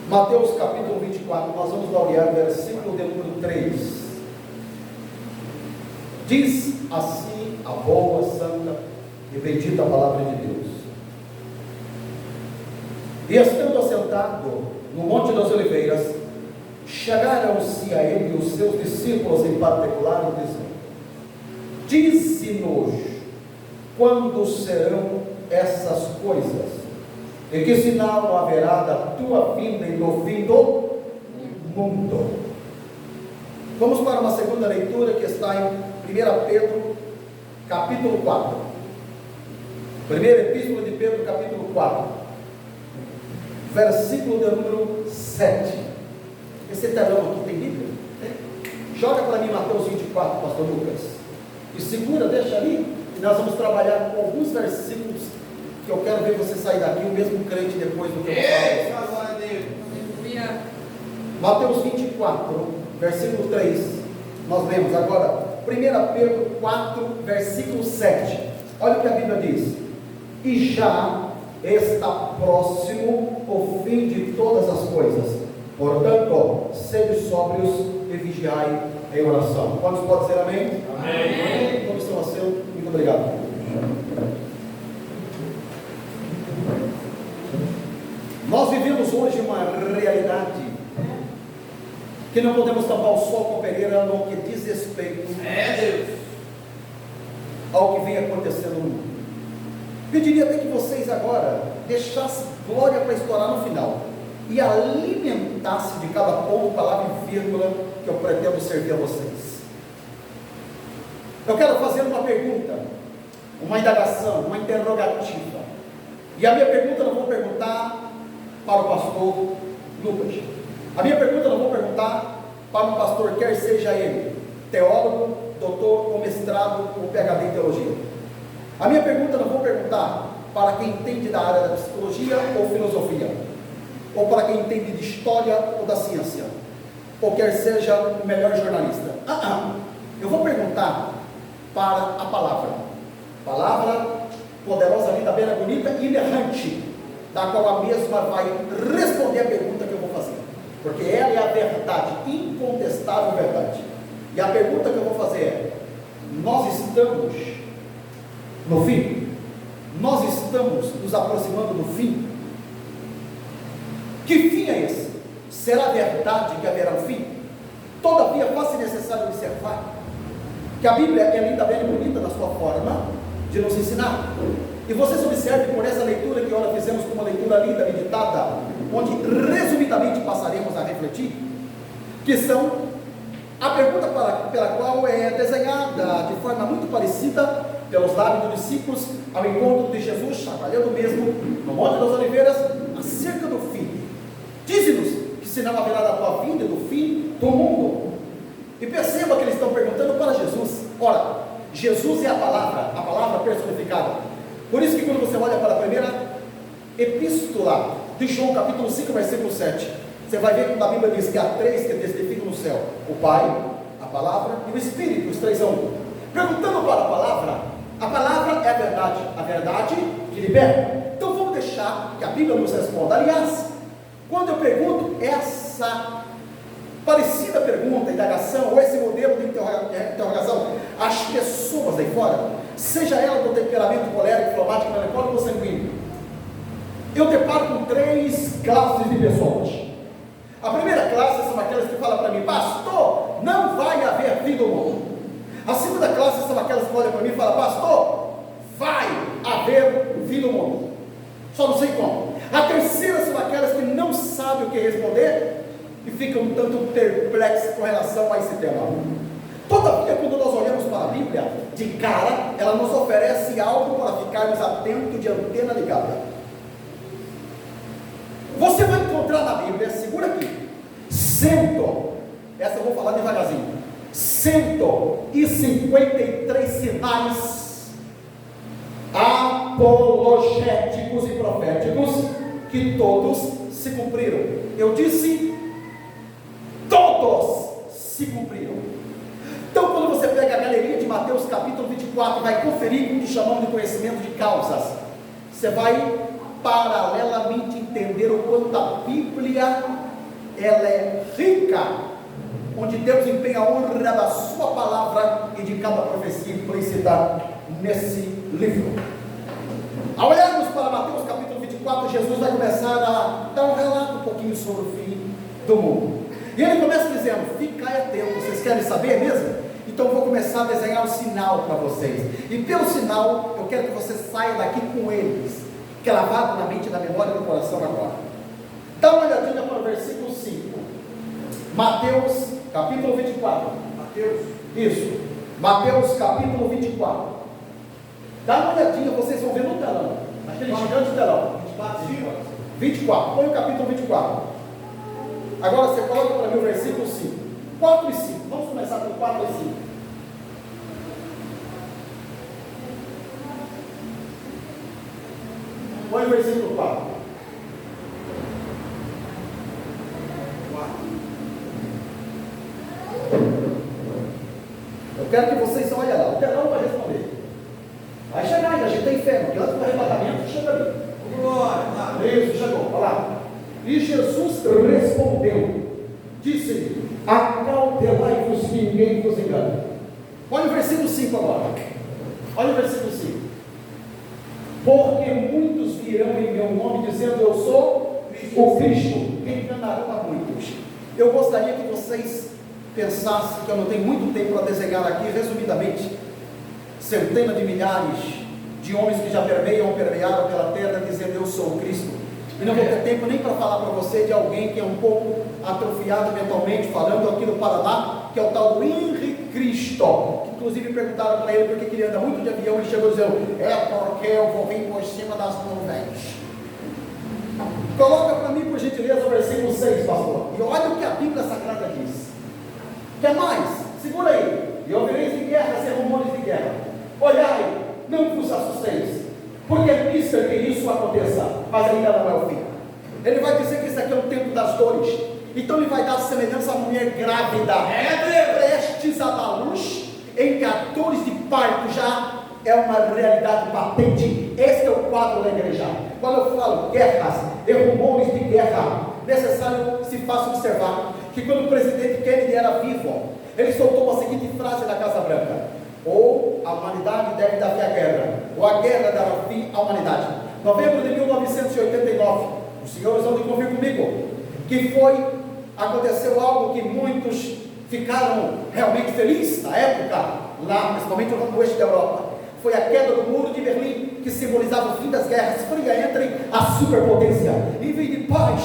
Mateus capítulo 24, nós vamos olhar o versículo de número 3. Diz assim a boa, santa e bendita palavra de Deus: E estando assentado no Monte das Oliveiras, chegaram-se a ele os seus discípulos em particular, dizendo: Dize-nos quando serão essas coisas, e que sinal haverá da tua vinda e do fim do mundo. Vamos para uma segunda leitura que está em 1 Pedro capítulo 4. Primeira epístola de Pedro capítulo 4, versículo de número 7. Esse telão aqui tem Bíblia? Joga para mim Mateus 24, pastor Lucas, e segura, deixa ali, e nós vamos trabalhar com alguns versículos que eu quero ver você sair daqui o mesmo crente depois do que eu falo. Mateus 24, versículo 3, nós lemos agora 1 Pedro 4, versículo 7. Olha o que a Bíblia diz: E já está próximo o fim de todas as coisas, portanto, sede sóbrios e vigiai em oração. Quantos podem dizer amém? Amém. Todos estão assim, muito obrigado. Nós vivemos hoje uma realidade que não podemos tampar o sol com pereira no que diz respeito ao que vem acontecendo no mundo. Pediria até que vocês agora deixassem glória para estourar no final e alimentassem de cada ponto, palavra e vírgula que eu pretendo servir a vocês. Eu quero fazer uma pergunta, uma indagação, uma interrogativa. E a minha pergunta eu não vou perguntar para o pastor Lucas. A minha pergunta eu não vou perguntar para um pastor, quer seja ele teólogo, doutor ou mestrado ou PhD em teologia. A minha pergunta eu não vou perguntar para quem entende da área da psicologia ou filosofia, ou para quem entende de história ou da ciência, ou quer seja o melhor jornalista. Eu vou perguntar para a palavra poderosa, linda, bela, bonita e inerrante, da qual a mesma vai responder a pergunta que eu vou fazer, porque ela é a verdade, incontestável verdade. E a pergunta que eu vou fazer é: nós estamos no fim? Nós estamos nos aproximando do fim? Que fim é esse? Será verdade que haverá um fim? Todavia, faz-se necessário observar que a Bíblia é linda, bela e bonita na sua forma de nos ensinar. E vocês observem por essa leitura que ora fizemos com uma leitura linda, meditada, onde resumidamente passaremos a refletir, que são a pergunta pela qual é desenhada de forma muito parecida pelos lábios dos discípulos ao encontro de Jesus, chacoalhando mesmo no Monte das Oliveiras, acerca do fim. Dize-nos que sinal haverá da tua vinda e do fim do mundo. E perceba que eles estão perguntando para Jesus. Ora, Jesus é a palavra personificada. Por isso que quando você olha para a primeira epístola de João, capítulo 5, versículo 7, você vai ver que a Bíblia diz que há três que testificam no céu: o Pai, a palavra e o Espírito, os três são um. Perguntando para a palavra é a verdade que liberta. Então vamos deixar que a Bíblia nos responda. Aliás, quando eu pergunto essa parecida pergunta, indagação, ou esse modelo de interrogação às pessoas aí fora, seja ela do temperamento colérico, fleumático, melancólico ou sanguíneo, eu deparo com três classes de pessoas. A primeira classe são aquelas que falam para mim: pastor, não vai haver fim do mundo. A segunda classe são aquelas que olham para mim e falam: pastor, vai haver fim do mundo, só não sei como. A terceira são aquelas que não sabem o que responder e ficam um tanto perplexos com relação a esse tema. Todavia, quando nós olhamos para a Bíblia, de cara, ela nos oferece algo para ficarmos atentos, de antena ligada. Você vai encontrar na Bíblia, segura aqui, essa eu vou falar devagarzinho, 153 sinais apologéticos e proféticos, que todos se cumpriram. Eu disse, todos se cumpriram. Então, quando você pega a galeria de Mateus capítulo 24, vai conferir o que chamamos de conhecimento de causas, você vai paralelamente entender o quanto a Bíblia ela é rica, onde Deus empenha a honra da sua palavra e de cada profecia implícita nesse livro. Ao olharmos para Mateus capítulo 24, Jesus vai começar a dar um relato um pouquinho sobre o fim do mundo. E ele começa dizendo: ficai atentos, vocês querem saber mesmo? Então eu vou começar a desenhar um sinal para vocês. E pelo sinal, eu quero que você saia daqui com eles, gravado na mente, na memória e no coração agora. Dá uma olhadinha para o versículo 5. Mateus capítulo 24. Isso. Mateus capítulo 24. Dá uma olhadinha, vocês vão ver no telão. Aquele gigante telão. 24. Põe o capítulo 24. Agora você coloca para mim o versículo 5. 4 e 5. Vamos começar com 4 e 5. Põe o versículo 4. Eu quero que vocês olhem lá. O telão vai responder. Vai chegar, a gente tem fé, porque antes do arrebatamento chega ali. Glória. Isso, chegou. Olha lá. E Jesus respondeu, disse-lhe: acautelai-vos que ninguém vos engane. Olha o versículo 5 agora. Olha o versículo 5. Porque muitos virão em meu nome dizendo: eu sou o Cristo, enganarão a muitos. Eu gostaria que vocês pensassem que eu não tenho muito tempo para desenhar aqui, resumidamente, centenas de milhares de homens que já permearam pela terra dizendo: eu sou o Cristo. E não vou ter tempo nem para falar para você de alguém que é um pouco atrofiado mentalmente, falando aqui no Paraná, que é o tal do Henri Cristo, que inclusive perguntaram para ele porque ele anda muito de avião, e chegou dizendo: é porque eu vou vir por cima das nuvens. Coloca para mim, por gentileza, o versículo 6, pastor, e olha o que a Bíblia Sagrada diz. Quer mais? Segura aí. E ouvireis de guerra, ser rumores de guerra. Olhai, não vos assusteis, porque é visto que isso aconteça, mas ainda não é o fim. Ele vai dizer que isso aqui é o tempo das dores. Então ele vai dar semelhança à mulher grávida, prestes a dar luz, em que a dores de parto já é uma realidade patente. Esse é o quadro da igreja. Quando eu falo guerras e rumores de guerra, necessário se faça observar que quando o presidente Kennedy era vivo, ele soltou a seguinte frase na Casa Branca: ou a humanidade deve dar fim à guerra, ou a guerra dará fim à humanidade. Novembro de 1989, os senhores vão convir comigo, que aconteceu algo que muitos ficaram realmente felizes na época, lá, principalmente no oeste da Europa. Foi a queda do muro de Berlim, que simbolizava o fim das guerras fria entre a superpotência. Em vez de paz,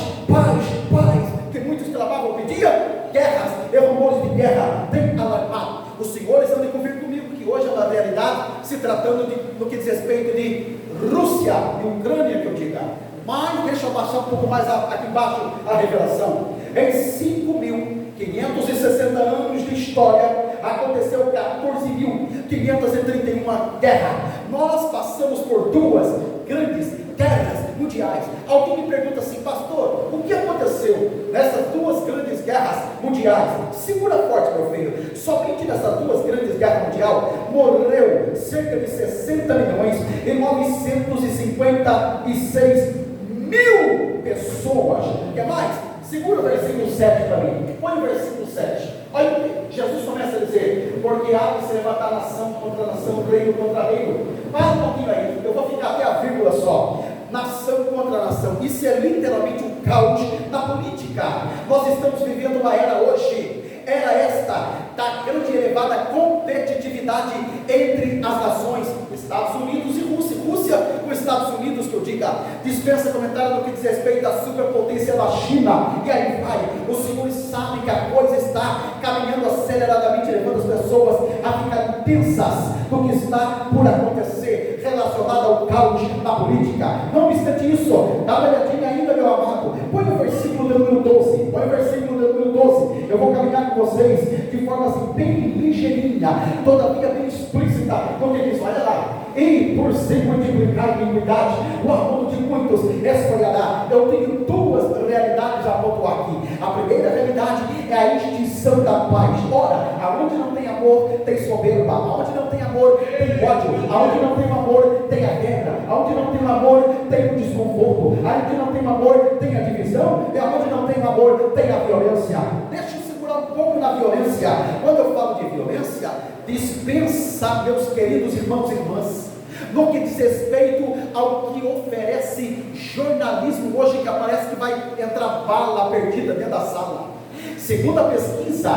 que muitos clamavam, pediam guerras e rumores de guerra, tem alarmado. Os senhores vão convir comigo que hoje é uma realidade, se tratando no que diz respeito de Rússia e Ucrânia, que eu diga. Mas deixa eu baixar um pouco mais aqui embaixo a revelação. Em 5.560 anos de história, aconteceu 14.531 guerras. Nós passamos por duas grandes guerras mundiais. Alguém me pergunta assim: pastor, o que aconteceu nessas duas grandes guerras mundiais? Segura forte, meu filho. Somente nessas duas grandes guerras mundiais morreu cerca de 60.956.000 pessoas. Quer mais? Segura o versículo 7 para mim. Põe o versículo 7. Olha o que Jesus começa a dizer: porque há de se levantar nação contra nação, reino contra reino. Para um pouquinho aí, eu vou ficar até a vírgula só. Nação contra nação. Isso é literalmente um caos na política. Nós estamos vivendo uma era hoje, era esta da grande e elevada competitividade entre as nações, Estados Unidos e Rússia. Rússia com Estados Unidos, que eu diga, dispensa comentário no que diz respeito à superpotência da China. E aí vai, os senhores sabem que a coisa está caminhando aceleradamente, levando as pessoas a ficarem tensas do que está por acontecer relacionado ao caos na política. Não obstante isso, dá uma olhadinha ainda, meu amado. Põe o versículo de número 12. Põe o versículo de número 12. Eu vou caminhar com vocês de forma assim, bem ligeirinha, todavia bem explícita. Porque diz: olha lá. E por se multiplicar a iniquidade, o amor de muitos esfriará. Eu tenho duas realidades a pontuar aqui. A primeira realidade é a extinção da paz. Ora, aonde não tem amor, tem soberba. Aonde não tem amor, tem ódio. Aonde não tem amor, tem a guerra. Aonde não tem amor, tem o desconforto. Aonde não tem amor, tem a divisão. E aonde não tem tem amor, tem a violência. Deixa eu segurar um pouco na violência. Quando eu falo de violência, dispensa, meus queridos irmãos e irmãs, no que diz respeito ao que oferece jornalismo hoje, que parece que vai entrar bala perdida dentro da sala. Segundo a pesquisa,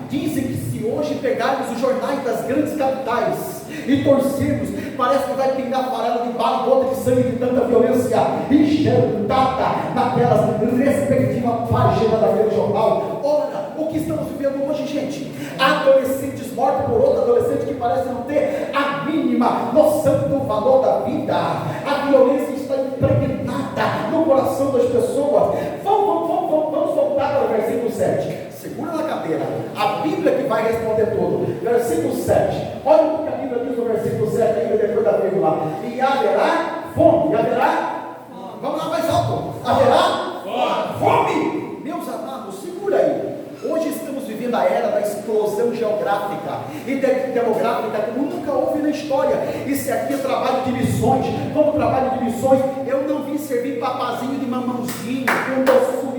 dizem que se hoje pegarmos os jornais das grandes capitais e torcermos, parece que vai pingar farela de bala e gota de sangue de tanta violência enxertada naquelas respectivas páginas daquele jornal. Ora, o que estamos vivendo hoje, gente? Adolescentes mortos por outro adolescente que parece não ter a mínima noção do valor da vida. A violência está impregnada no coração das pessoas. Vamos voltar para o versículo 7. Segura na cadeira, a Bíblia que vai responder tudo. Versículo 7, olha o que a Bíblia diz no versículo 7, ainda depois da vírgula. E haverá fome, vamos lá mais alto, haverá fome. Meus amados, segura aí. Hoje estamos vivendo a era da explosão geográfica e demográfica como nunca houve na história. Isso aqui é trabalho de missões. Como trabalho de missões, eu não vim servir papazinho de mamãozinho, com doçurinha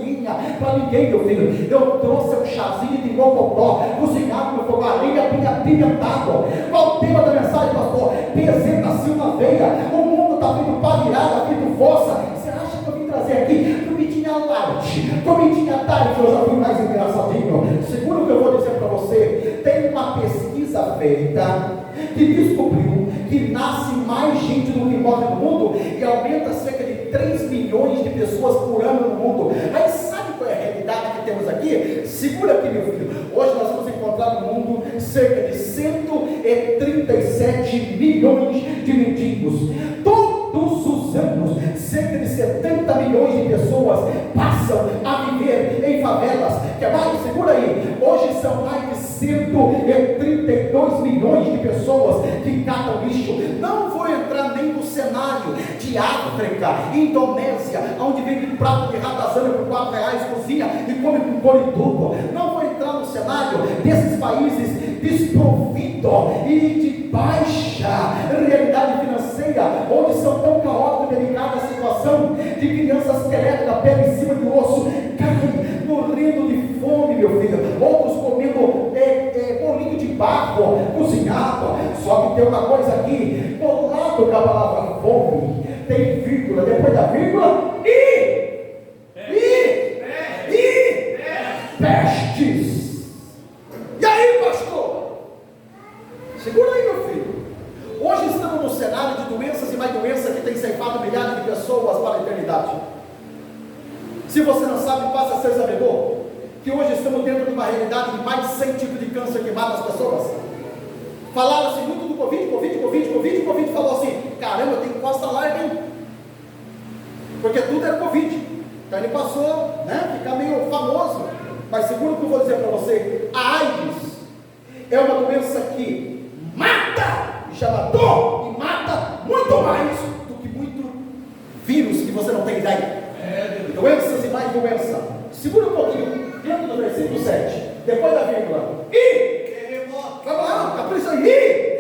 para ninguém, meu filho. Eu trouxe um chazinho de mocotó, cozinhado no fogo a lenha, apimentado. Qual o tema da mensagem, pastor? Bezerra nasceu na veia. O mundo está vindo para virada, vindo força. Você acha que eu vim trazer aqui comidinha light, comidinha tarde, que eu já fui mais engraçadinho? Segura o que eu vou dizer para você. Tem uma pesquisa feita que descobriu que nasce mais gente do que morre no mundo e aumenta cerca de 3 milhões de pessoas por ano no mundo. Aí sabe qual é a realidade que temos aqui? Segura aqui, meu filho. Hoje nós vamos encontrar no mundo cerca de 137 milhões de mendigos. Todos os anos, cerca de 70 milhões de pessoas passam a viver em favelas. Quer mais? Segura aí. Hoje são mais de 132 milhões de pessoas que catam lixo. Não vou entrar nem no cenário de África, Indonésia, onde vende prato de ratazana por R$4, cozinha e come com couro e tudo. Não vou entrar no cenário desses países desprovidos e de baixa realidade financeira, onde são tão caótica e delicada a situação de crianças esqueletos da pele em cima do osso, caem morrendo de fome, meu filho. Outros comendo bolinho de barro cozinhado. Só que tem uma coisa aqui, do lado da palavra fome, tem vírgula, depois da vírgula, pestes. E aí, pastor? Segura aí, meu filho. Hoje estamos no cenário de doenças e mais doenças que tem ceifado milhares de pessoas para a eternidade. Se você não sabe, passa a ser sabedor que hoje estamos dentro de uma realidade de mais de 100 tipos de câncer que mata as pessoas. Falaram-se muito do Covid falou assim, caramba, eu tenho costa larga, hein? Porque tudo era Covid. Então ele passou, né, ficar meio famoso. Mas segura o que eu vou dizer para você, a AIDS é uma doença que mata, já matou e mata muito mais do que muito vírus que você não tem ideia. Doenças e mais doença. Segura um pouquinho, dentro do versículo 7, depois da vírgula, terremoto. Vamos lá, capricha aí.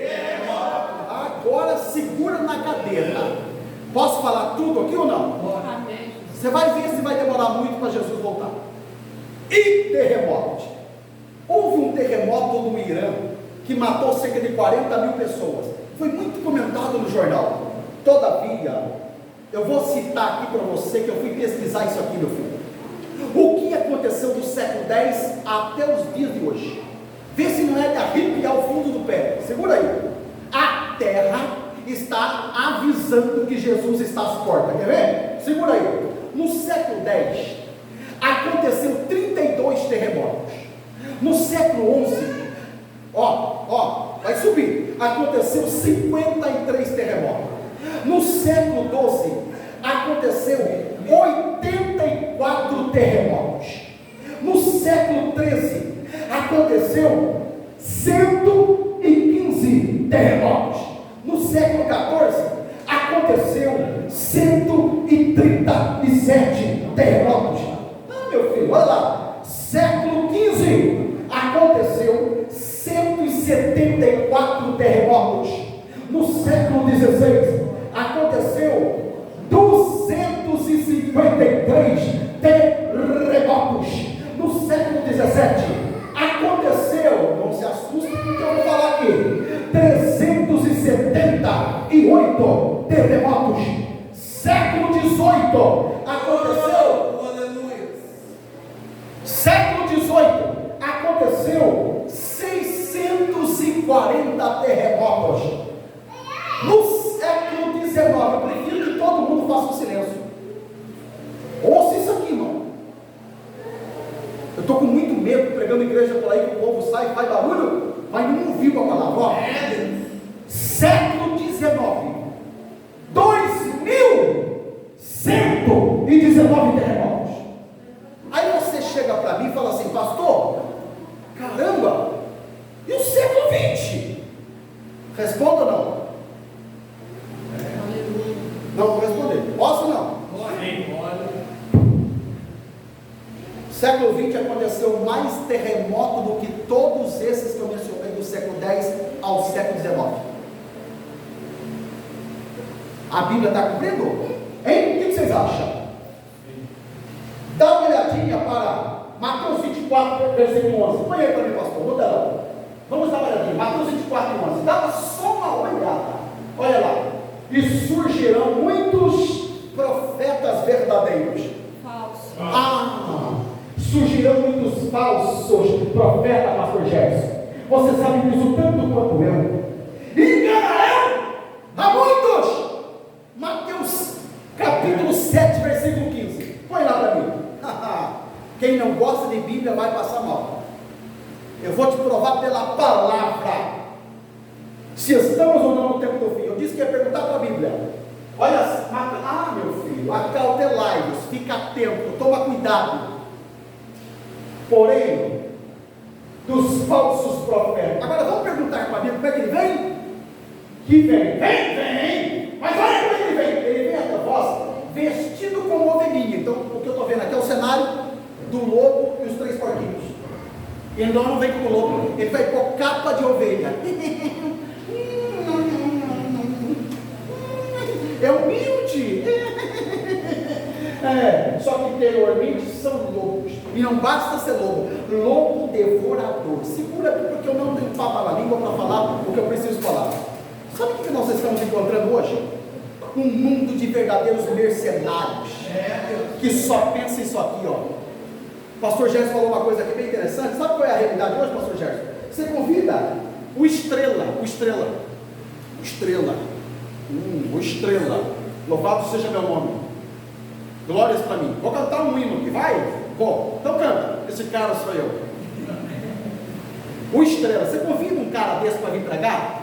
Agora segura na cadeira. Posso falar tudo aqui ou não? Amém. Você vai ver se vai demorar muito para Jesus voltar. E terremoto. Houve um terremoto no Irã que matou cerca de 40 mil pessoas. Foi muito comentado no jornal. Todavia, eu vou citar aqui para você que eu fui pesquisar isso aqui, meu filho. O que aconteceu do século X até os dias de hoje? Vê se não é de arrepiar o fundo do pé. Segura aí. A terra está avisando que Jesus está às portas. Quer ver? Segura aí. No século X aconteceu 32 terremotos. No século XI, vai subir, aconteceu 53 terremotos. No século XII aconteceu 84 terremotos. No século XIII aconteceu 115 terremotos. No século XIV aconteceu 137 terremotos. Meu filho, olha lá. Século XV aconteceu 174 terremotos. No século XVI aconteceu 253 terremotos. aconteceu. Século XVIII, aconteceu 640 terremotos. No século XIX, eu prefiro que todo mundo faça um silêncio. Ouça isso aqui, irmão. Eu estou com muito medo pregando igreja por aí, que o povo sai, faz barulho, mas não ouviu a palavra. Ó, século XIX, 2119 terremotos. Aí você chega para mim e fala assim: pastor, caramba, e o século XX? Responda ou não? Não vou responder. Posso ou não? Século XX aconteceu mais terremoto do que todos esses que eu mencionei do século X ao século XIX. A Bíblia está cumprindo? Hein? O que vocês acham? Dá uma olhadinha para Mateus 24, versículo 11. Põe aí para mim, pastor, no telão. Vamos dar uma olhadinha. Mateus 24, 11. Dá só uma olhada. Olha lá. E surgirão muitos profetas verdadeiros. Surgirão muitos falsos profetas, pastor Gerson. Você sabe disso tanto quanto eu. Enganarão a muitos. Mateus capítulo 7, versículo 15. Põe lá para mim. Quem não gosta de Bíblia vai passar mal. Eu vou te provar pela palavra se estamos ou não no tempo do fim. Eu disse que ia perguntar para a Bíblia. Olha, meu filho, acautelai-vos, fica atento, toma cuidado. Porém, dos falsos profetas. Agora vamos perguntar para a Bíblia como é que ele vem? Que vem? Vem! Mas olha como ele vem. Ele vem até vós vestido como ovelhinha. Então, o que eu estou vendo aqui é o cenário do lobo e os 3 porquinhos. Ele não vem como lobo, ele vai pôr capa de ovelha. É humilde. Só que anteriormente são lobos. E não basta ser lobo, lobo devorador. Segura aqui porque eu não tenho papo na língua para falar o que eu preciso falar. Sabe o que nós estamos encontrando hoje? Um mundo de verdadeiros mercenários que só pensa isso aqui, ó. O pastor Gerson falou uma coisa aqui bem interessante. Sabe qual é a realidade hoje, pastor Gerson? Você convida o Estrela, louvado seja meu nome, glórias para mim. Vou cantar um hino aqui, vai? Vou, então canta. Esse cara sou eu. O Estrela, você convida um cara desse para vir pregar?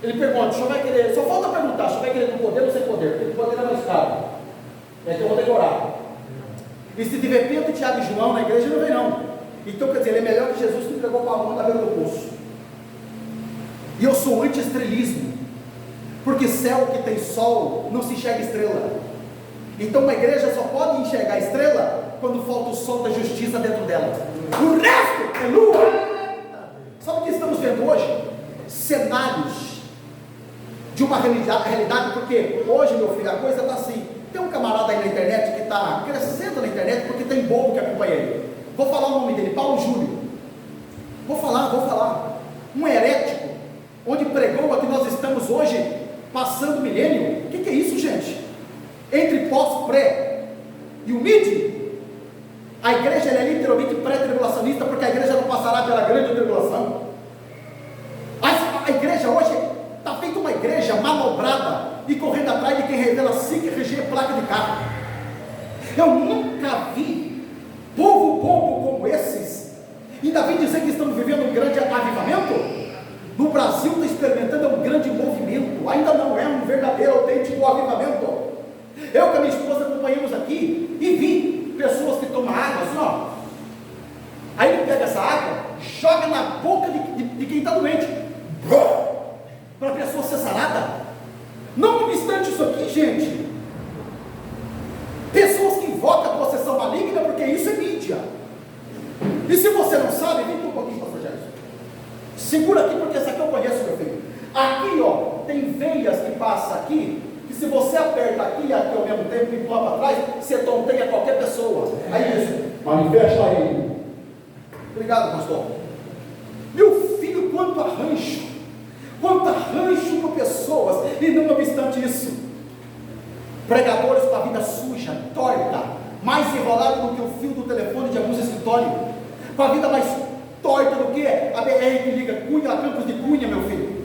Ele pergunta: o senhor vai querer, só falta perguntar, o senhor vai querer com poder ou sem poder? Porque o poder é mais caro. É que eu vou decorar. E se tiver Pedro, Tiago e João na igreja, não vem não. Então quer dizer, ele é melhor que Jesus que entregou para a mão na beira do poço. E eu sou anti-estrelismo, porque céu que tem sol não se enxerga estrela. Então uma igreja só pode enxergar estrela quando falta o sol da justiça dentro dela. O resto é lua. Sabe o que estamos vendo hoje? Cenários de uma realidade, porque hoje, meu filho, a coisa está assim. Tem um camarada aí na internet que está crescendo na internet porque tem bobo que acompanha ele. Vou falar o nome dele, Paulo Júlio. Vou falar. Um herético, onde pregou a que nós estamos hoje passando o milênio. O que é isso, gente? Entre pós-pré e o mid, a igreja é literalmente pré-tribulacionista, porque a igreja não passará pela grande tribulação. A igreja hoje está feita uma igreja manobrada e correndo atrás de quem revela SIC, RG, placa de carro. Eu nunca vi povo bobo como esses. Ainda vem dizer que estamos vivendo um grande avivamento. No Brasil está experimentando um grande movimento. Ainda não é um verdadeiro, autêntico avivamento. Eu com a minha esposa acompanhamos aqui e vi pessoas que tomam água assim, ó. Aí ele pega essa água, joga na boca de quem está doente, para a pessoa ser sarada. Não obstante isso aqui, gente, pessoas que invocam a possessão maligna, porque isso é mídia. E se você não sabe, vem aqui um pouquinho, pastor Gerson. Segura aqui, porque essa aqui eu conheço, meu filho. Aqui, ó, tem veias que passam aqui, que se você aperta aqui e aqui ao mesmo tempo e pular para trás, você tonteia qualquer pessoa. Aí isso, manifesta aí. Obrigado, pastor. Meu filho, quanto arranjo para pessoas, e não obstante isso, pregadores com a vida suja, torta, mais enrolado do que o fio do telefone de alguns escritórios, com a vida mais torta do que a BR que liga Cunha a Campos de Cunha, meu filho.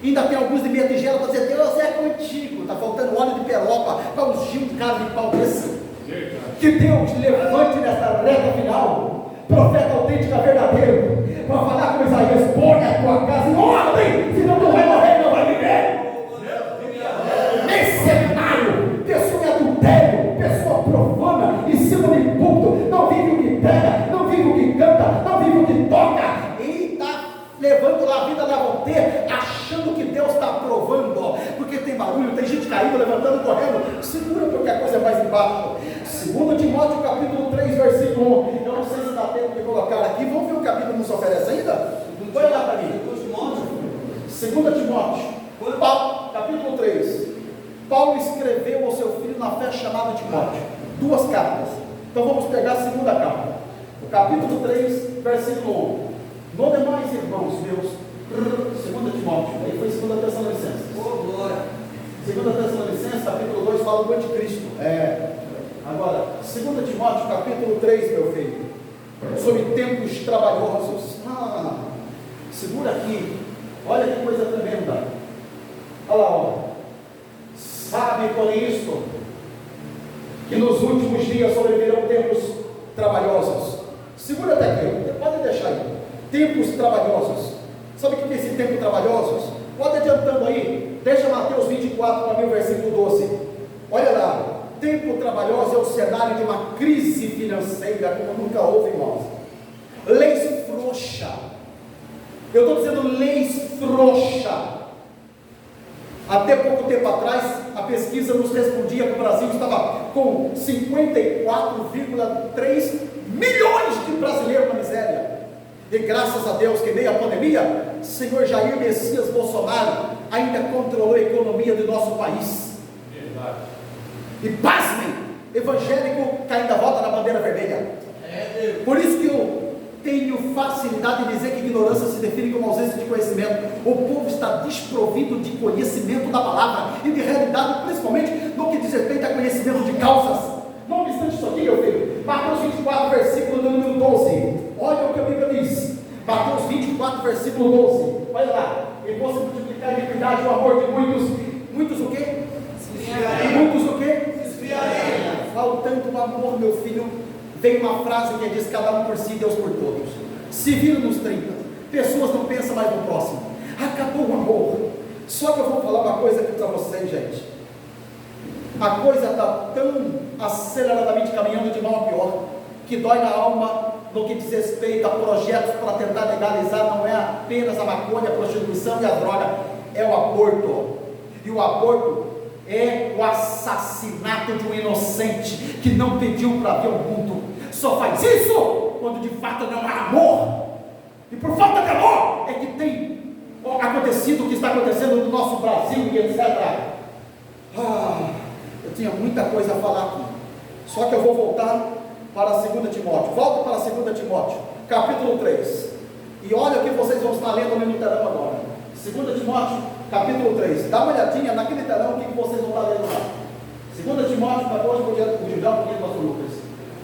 Ainda tem alguns de meia tigela para dizer, Deus é contigo, está faltando óleo de peroba para ungir um cara de pau desse. Que Deus levante nessa reta final, profeta autêntico verdadeiro, para falar com Isaías, põe a tua casa em ordem, senão tu vai morrer, não vai viver. Nesse seminário, pessoa em adultério, pessoa profana, em cima de culto, não vive o que pega, não vive o que canta, não vive o que toca, e está levando lá a vida na volteira, achando que Deus está aprovando, porque tem barulho, tem gente caindo, levantando, correndo. Segura, porque a coisa é mais embaixo. 2 Timóteo capítulo 3, versículo 1. Eu não sei se dá tempo de colocar aqui. Vamos ver o que a Bíblia nos oferece ainda? Põe lá para mim. 2 Timóteo capítulo 3. Paulo escreveu ao seu filho na fé chamada Timóteo 2 cartas. Então vamos pegar a segunda carta, o capítulo 3, versículo 1. No demais, irmãos meus, 2 Timóteo, aí foi 2 Tessalonicenses. 2 Tessalonicenses, capítulo 2, fala do anticristo. Agora, 2 Timóteo, capítulo 3, meu filho, sobre tempos trabalhosos. Segura aqui, olha que coisa tremenda. Olha lá, ó. Sabe com isso que nos últimos dias sobrevirão tempos trabalhosos. Segura até aqui, pode deixar aí. Tempos trabalhosos. Sabe o que é esse tempo trabalhosos? Pode adiantando aí, deixa Mateus 24 para mim, o versículo 12. Olha lá, tempo trabalhoso é o cenário de uma crise financeira como nunca houve, irmãos. Leis frouxa. Eu estou dizendo leis frouxa. Até pouco tempo atrás, a pesquisa nos respondia que o Brasil estava com 54,3 milhões de brasileiros na miséria. E graças a Deus que meio à pandemia, o senhor Jair Messias Bolsonaro ainda controlou a economia do nosso país. Verdade. E pasmem, evangélico que ainda vota na bandeira vermelha. Por isso que eu tenho facilidade de dizer que ignorância se define como ausência de conhecimento. O povo está desprovido de conhecimento da palavra e de realidade, principalmente no que diz respeito a conhecimento de causas. Não obstante isso aqui, meu filho, Mateus 24, versículo número 12. Olha o que a Bíblia diz. Mateus 24, versículo 12. Olha lá. E você multiplicar a iniquidade e o amor de muitos. Muitos o quê? Muitos o quê? Faltando o amor, meu filho, vem uma frase que diz: cada um por si, Deus por todos. Se viram nos 30. Pessoas não pensam mais no próximo. Acabou o amor. Só que eu vou falar uma coisa aqui para vocês, gente. A coisa está tão aceleradamente caminhando de mal a pior, que dói na alma no que diz respeito a projetos para tentar legalizar. Não é apenas a maconha, a prostituição e a droga, é o aborto. E o aborto é o assassinato de um inocente que não pediu para ver o mundo. Só faz isso quando de fato não há amor. E por falta de amor é que tem acontecido o que está acontecendo no nosso Brasil e etc. Eu tinha muita coisa a falar aqui, só que eu vou voltar para 2 Timóteo. Volto para 2 Timóteo, capítulo 3. E olha o que vocês vão estar lendo ali no telão agora. 2 Timóteo, capítulo 3. Dá uma olhadinha naquele telão, o que vocês vão estar lendo lá. 2 Timóteo, hoje vou ajudar um pouquinho, pastor Lucas.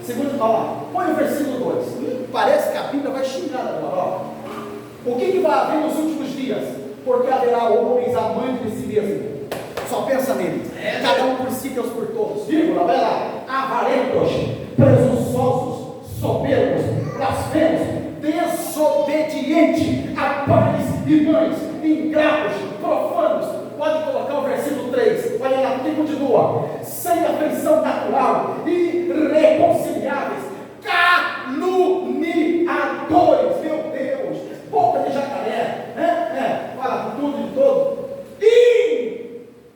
2, olha lá, põe o versículo 2. Parece que a Bíblia vai xingar agora, ó. O que vai haver nos últimos dias? Porque haverá homens amantes de si mesmo. Só pensa nele. Cada um por si, Deus por todos. Vírgula, vai lá. Avarentos, presunçosos, soberbos, blasfemos, desobedientes a pais e mães, ingratos, profanos. Pode colocar o versículo 3. Olha lá, que continua. Sem afeição natural, irreconciliáveis, caluniadores, meu Deus, boca de jacaré, fala tudo e todo,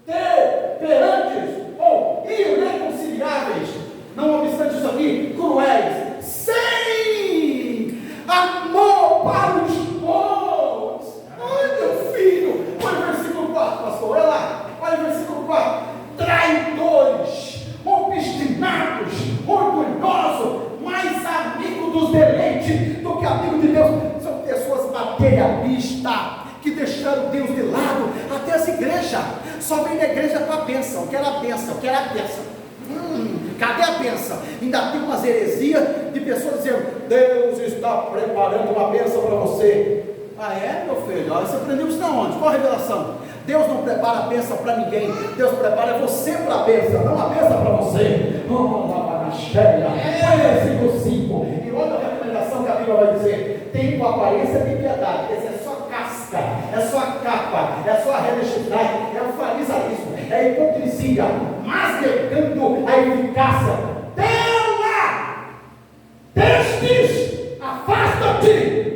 intemperantes ou irreconciliáveis, não obstante isso aqui, cruéis, sem amor para os bons. Ai, meu filho, olha o versículo 4, pastor, olha lá, olha o versículo 4, traidores, obstinados, igreja, só vem na igreja para a bênção, quero a bênção, quero a bênção. Cadê a bênção? Ainda tem umas heresias de pessoas dizendo: Deus está preparando uma bênção para você. Ah, é, meu filho? Você aprendeu isso de onde? Qual a revelação? Deus não prepara a bênção para ninguém, Deus prepara você para a bênção, não a bênção para você. Versículo 5. E outra recomendação que a Bíblia vai dizer: tem com aparência de piedade, quer dizer, é só casca, é só capa, é só religiosidade, é o farisaísmo, é a hipocrisia, mas negando a eficácia dela. Destes, afasta-te.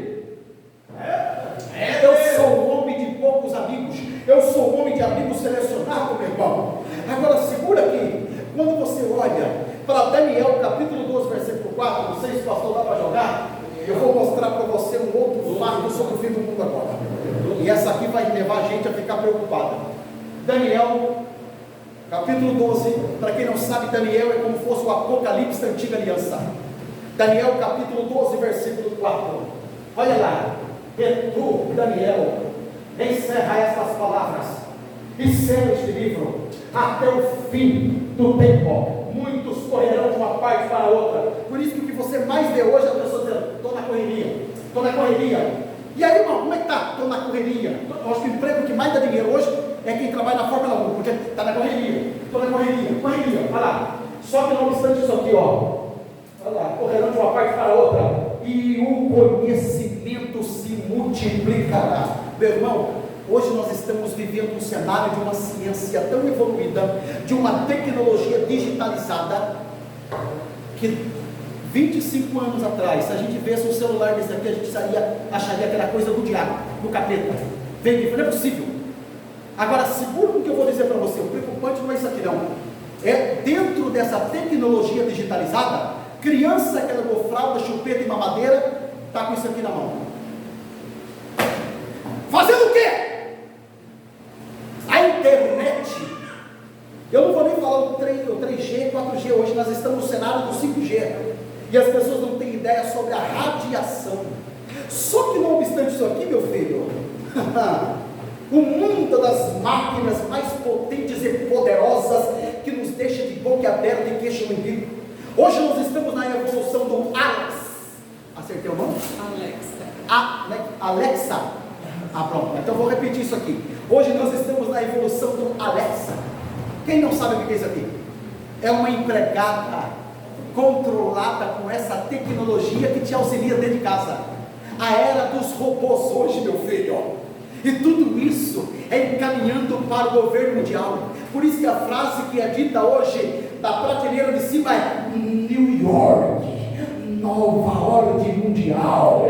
Eu sou um homem de poucos amigos, eu sou um homem de amigos selecionado, meu irmão. Agora segura aqui, quando você olha para Daniel capítulo 12, versículo 4, não sei se o pastor dá para jogar, eu vou mostrar para você um outro fato sobre o fim do mundo agora, e essa aqui vai levar a gente a ficar preocupada. Daniel capítulo 12, para quem não sabe, Daniel é como se fosse o Apocalipse da antiga aliança. Daniel capítulo 12, versículo 4, olha lá. E tu, Daniel, encerra estas palavras e sela este livro até o fim do tempo. Muitos correrão de uma parte para a outra. Por isso que o que você mais vê hoje é a pessoa dizendo: estou na correria, estou na correria. E aí, irmão, como é que está? Estou na correria. Eu acho que o emprego que mais dá dinheiro hoje é quem trabalha na Fórmula 1, porque está na correria. Estou na correria, correria, vai lá. Só que não obstante isso aqui, ó, olha lá, correrão de uma parte para a outra, e o conhecimento se multiplicará. Meu irmão, hoje nós estamos vivendo um cenário de uma ciência tão evoluída, de uma tecnologia digitalizada, que 25 anos atrás, se a gente visse um celular desse aqui, a gente acharia que era coisa do diabo, do capeta. Não é possível. Agora, seguro o que eu vou dizer para você, o preocupante não é isso aqui não. É dentro dessa tecnologia digitalizada, criança que levou fralda, chupeta e mamadeira, está com isso aqui na mão. Fazendo o quê? A internet. Eu não vou nem falar do 3G, 4G, hoje nós estamos no cenário do 5G. E as pessoas não têm ideia sobre a radiação. Só que não obstante isso aqui, meu filho, o mundo das máquinas mais potentes e poderosas, que nos deixa de boca aberta e queixo no umbigo. Hoje nós estamos na evolução do Alex. Acertei o nome? Alexa. Pronto. Então vou repetir isso aqui. Hoje nós estamos na evolução do Alexa. Quem não sabe o que é isso aqui? É uma empregada controlada com essa tecnologia que te auxilia dentro de casa. A era dos robôs hoje, meu filho. E tudo isso é encaminhando para o governo mundial. Por isso que a frase que é dita hoje da prateleira de cima é: New York, nova ordem mundial.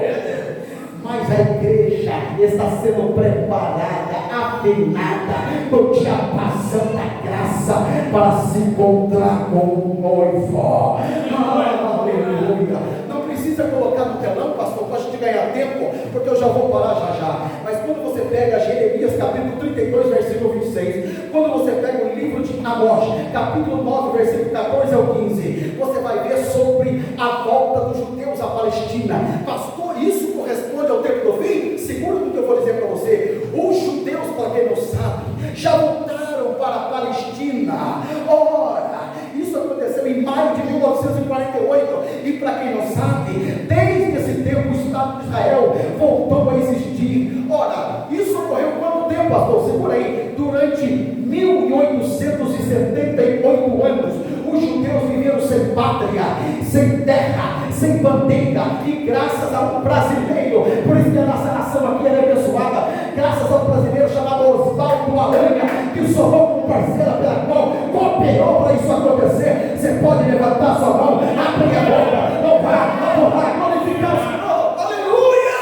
Mas a igreja está sendo preparada, afinada, no diapasão da graça, para se encontrar com o noivo. Aleluia! Não precisa colocar no telão, pastor, para a gente ganhar tempo, porque eu já vou parar já. Mas quando você pega Jeremias capítulo 32, versículo 26, quando você pega o livro de Amós, capítulo 9, versículo 14 ao 15, você vai ver sobre a volta dos judeus à Palestina. Pastor, isso corresponde ao tempo do fim? Segura o que eu vou dizer para você. Os judeus, para quem não sabe, já voltaram para a Palestina. Ora, isso aconteceu em maio de 1948. E para quem não sabe, desde esse tempo o Estado de Israel voltou a existir. Ora, isso ocorreu quanto tempo, pastor? Segura aí. Durante 1878 anos, os judeus viveram sem pátria, sem terra, sem bandeira, e graças a um brasileiro, por isso que a nossa nação aqui é abençoada, graças a um brasileiro chamado Oswaldo Aranha, que somou como parceira pela qual cooperou para isso acontecer. Você pode levantar sua mão, abrir a boca, louvar, adorar, glorificar o Senhor. Aleluia!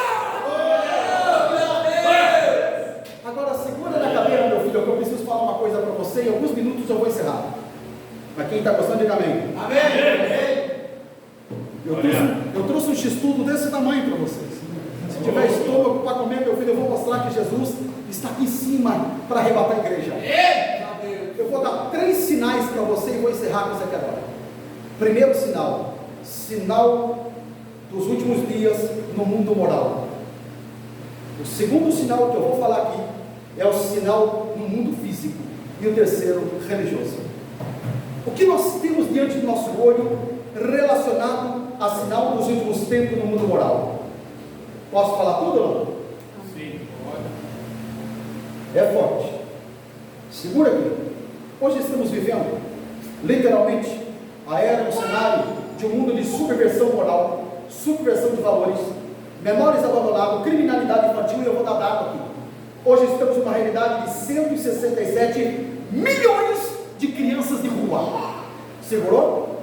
Agora segura na cadeira, meu filho, que eu preciso falar uma coisa para você. Em alguns minutos eu vou encerrar. Mas quem está gostando, diga amém. Amém. Eu trouxe um x-tudo desse tamanho para vocês. Se tiver estômago para comer, meu filho, eu vou mostrar que Jesus está aqui em cima para arrebatar a igreja. Eu vou dar 3 sinais para você e vou encerrar com isso aqui agora. Primeiro sinal, sinal dos últimos dias no mundo moral. O segundo sinal que eu vou falar aqui é o sinal no mundo físico, e o terceiro, religioso. O que nós temos diante do nosso olho relacionado a sinal dos últimos tempos no mundo moral? Posso falar tudo ou não? Sim, pode. É forte. Segura aqui. Hoje estamos vivendo, literalmente, a era, o cenário de um mundo de subversão moral, subversão de valores, menores abandonados, criminalidade infantil, e eu vou dar dado aqui. Hoje estamos numa realidade de 167 milhões de crianças de rua. Segurou?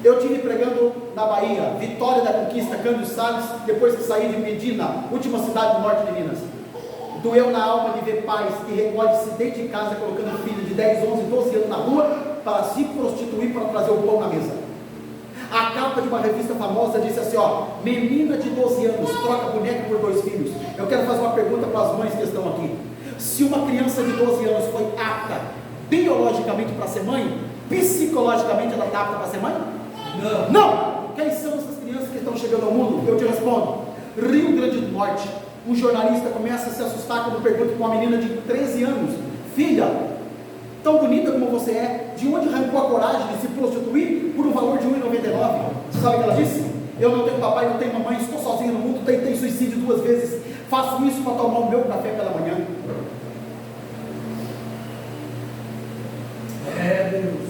Eu estive pregando na Bahia, Vitória da Conquista, Cândido Salles, depois que saí de Medina, última cidade do norte de Minas. Doeu na alma de ver pais que recolhem-se dentro de casa, colocando filho de 10, 11, 12 anos na rua, para se prostituir, para trazer o pão na mesa. A capa de uma revista famosa disse assim, ó: menina de 12 anos troca boneca por 2 filhos. Eu quero fazer uma pergunta para as mães que estão aqui. Se uma criança de 12 anos foi apta biologicamente para ser mãe, psicologicamente ela está apta para ser mãe? Não! Quem são essas crianças que estão chegando ao mundo? Eu te respondo: Rio Grande do Norte. Um jornalista começa a se assustar quando pergunta para uma menina de 13 anos: filha, tão bonita como você é, de onde arrancou a coragem de se prostituir por um valor de R$1,99? Você sabe o que ela disse? Eu não tenho papai, não tenho mamãe, estou sozinha no mundo, tentei suicídio 2 vezes, faço isso para tomar o meu café pela manhã. Deus.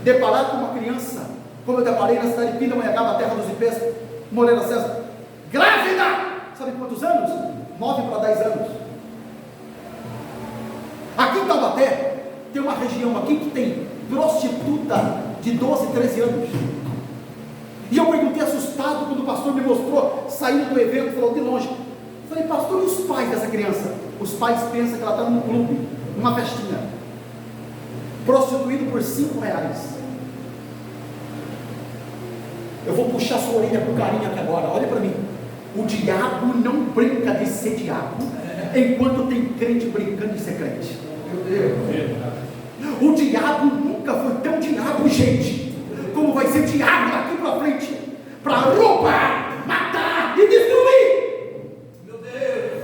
Deparar com uma criança, como eu deparei na cidade de Pindamonhangaba, terra dos ipês, Moreira César, grávida! Sabe quantos anos? 9 para 10 anos. Aqui em Taubaté, tem uma região aqui que tem prostituta de 12, 13 anos. E eu perguntei assustado quando o pastor me mostrou, saindo do evento, falou de longe. Falei: pastor, e os pais dessa criança? Os pais pensam que ela está num clube, numa festinha, prostituído por R$5. Eu vou puxar sua orelha com carinho aqui agora, olha para mim. O diabo não brinca de ser diabo, enquanto tem crente brincando de ser crente. Meu Deus. O diabo nunca foi tão diabo, gente, como vai ser diabo daqui para frente, para roubar, matar e destruir. Meu Deus.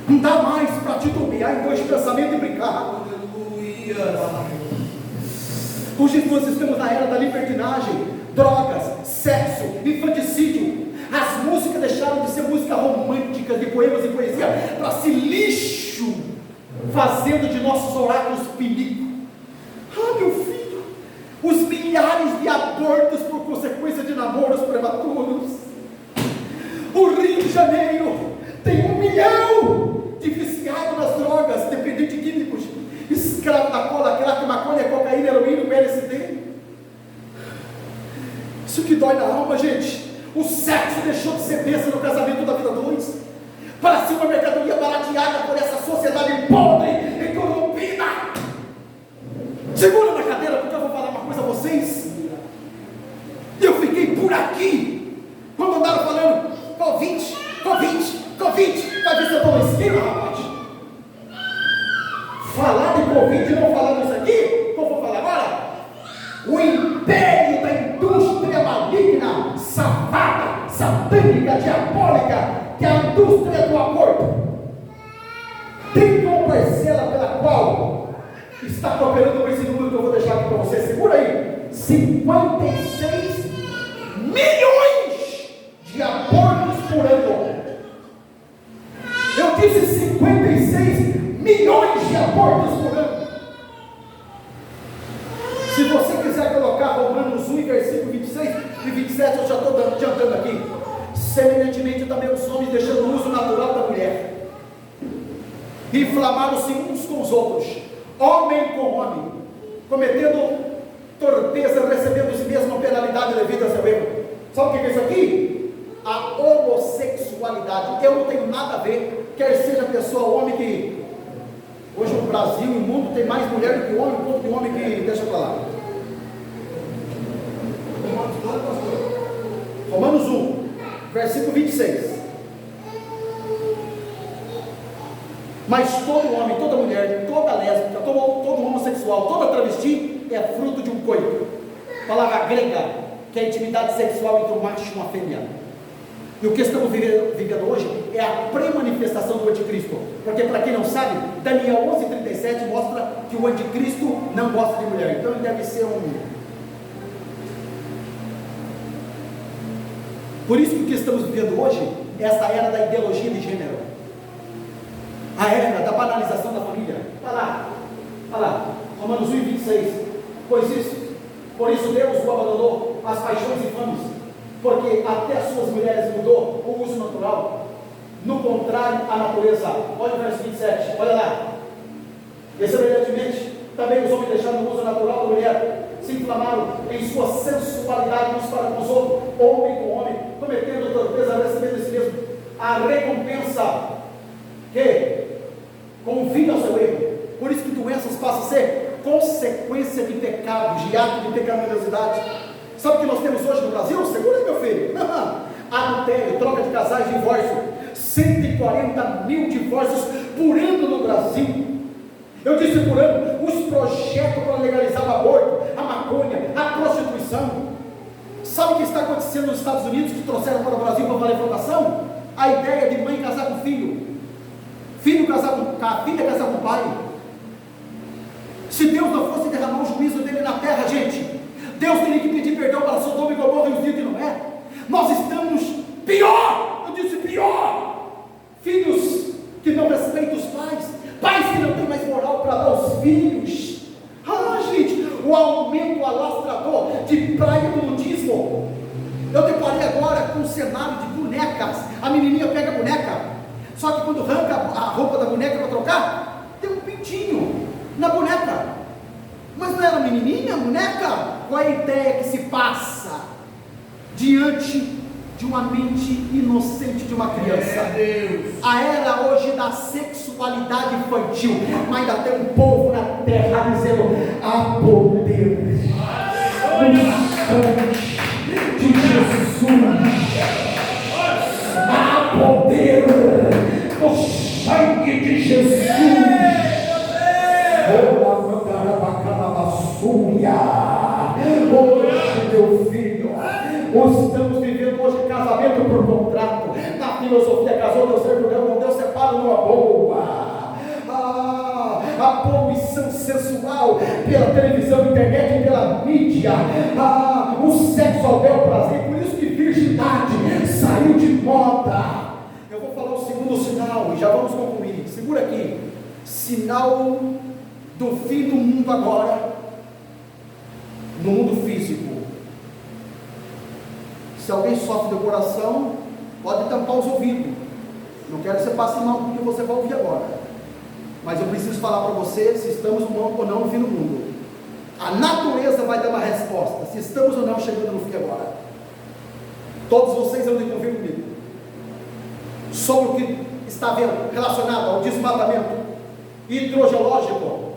Não dá mais para titubear em 2 pensamentos e brincar. Aleluia. Hoje nós estamos na era da libertinagem, drogas, sexo, infanticídio. As músicas deixaram de ser música romântica, de poemas e poesia, para ser lixo, fazendo de nossos oráculos pinico. Ah, meu filho, os milhares de abortos por consequência de namoros prematuros. O Rio de Janeiro tem 1 milhão de viciados nas drogas, dependentes de químicos, escravo da cola, crack, maconha, cocaína, heroína, LSD. Isso que dói na alma, gente. O sexo deixou de ser bênção no casamento da vida 2, para ser uma mercadoria barateada por essa sociedade podre e corrompida. Segura na cadeira, porque eu vou falar uma coisa a vocês. Eu fiquei por aqui quando andaram falando Covid, Covid, Covid. Vai ver se eu estou na esquina, rapaz. Falar de Covid e não falar disso aqui, como eu vou falar agora? O império da indústria maligna, safada, satânica, diabólica, que é a indústria do aborto, tem uma parcela pela qual está cooperando com esse número que eu vou deixar aqui para você. Segura aí: 56 milhões de abortos por ano. Eu disse 56 milhões de abortos por ano. Se você quiser colocar Romanos 1, versículo 26 e 27, eu já estou adiantando aqui. Semelhantemente também os homens, deixando o uso natural da mulher, inflamaram-se uns com os outros, homem com homem, cometendo torpeza, recebendo si mesmo a penalidade devida a seu erro. Sabe o que é isso aqui? A homossexualidade. Eu não tenho nada a ver, quer seja pessoa homem, que hoje no Brasil e no mundo tem mais mulher do que homem, quanto de homem que deixa para lá. Romanos 1, versículo 26. Mas todo homem, toda mulher, toda lésbica, todo homossexual, toda travesti é fruto de um coito. Palavra grega, que é a intimidade sexual entre um macho e uma fêmea. E o que estamos vivendo hoje é a pré-manifestação do anticristo. Porque, para quem não sabe, Daniel 11:37 mostra que o anticristo não gosta de mulher. Então ele deve ser um... Por isso que o que estamos vivendo hoje é essa era da ideologia de gênero, a era da banalização da família. Olha lá, Romanos 1:26. Por isso Deus o abandonou às paixões infames, porque até as suas mulheres mudou o uso natural, no contrário à natureza. Olha o verso 27, olha lá. E semelhantemente, também os homens deixaram o uso natural da mulher, se inflamaram em sua sensualidade uns para com os outros, homem com homem, cometendo torpeza, recebendo de si mesmo a recompensa que convida ao seu erro. Por isso que doenças passam a ser consequência de pecados, de atos de pecaminosidade. Sabe o que nós temos hoje no Brasil? Segura aí, meu filho. Adultério, troca de casais, divórcio. 140 mil divórcios por ano no Brasil. Eu disse por ano. Os projetos para legalizar o aborto, a maconha, a prostituição. Sabe o que está acontecendo nos Estados Unidos, que trouxeram para o Brasil para valer votação? A ideia de mãe casar com filho, filho casar com a filha, casar com o pai. Se Deus não fosse derramar o juízo dele na terra, gente, Deus teria que pedir perdão para Sodoma e Gomorra e os dias de Noé. Nós estamos pior, eu disse pior. Filhos que não respeitam os pais, pais que não têm mais moral para dar aos filhos. Gente, o aumento alastrador de praia do nudismo. Eu deparei agora com um cenário de bonecas. A menininha pega a boneca, só que quando arranca a roupa da boneca para trocar, tem um pintinho na boneca. Mas não era menininha, a boneca? Qual é a ideia que se passa diante de uma mente inocente de uma criança? A era hoje da sexualidade infantil, mas ainda tem um povo na terra dizendo: há poder no sangue de Jesus, há poder no sangue de Jesus. Hoje, meu filho, estamos vivendo hoje casamento por contrato. Na filosofia, casou, deu certo, não deu, separa numa boa. A poluição sensual pela televisão, internet e pela mídia. O sexo ao bel prazer. Por isso que virgindade saiu de moda. Eu vou falar o segundo sinal e já vamos concluir. Segura aqui. Sinal do fim do mundo agora, no mundo físico. Se alguém sofre do coração, pode tampar os ouvidos. Não quero que você passe mal porque você vai ouvir agora, mas eu preciso falar para você se estamos ou não no fim do mundo. A natureza vai dar uma resposta, se estamos ou não chegando no fim agora. Todos vocês vão convir comigo sobre o que está relacionado ao desmatamento hidrogeológico,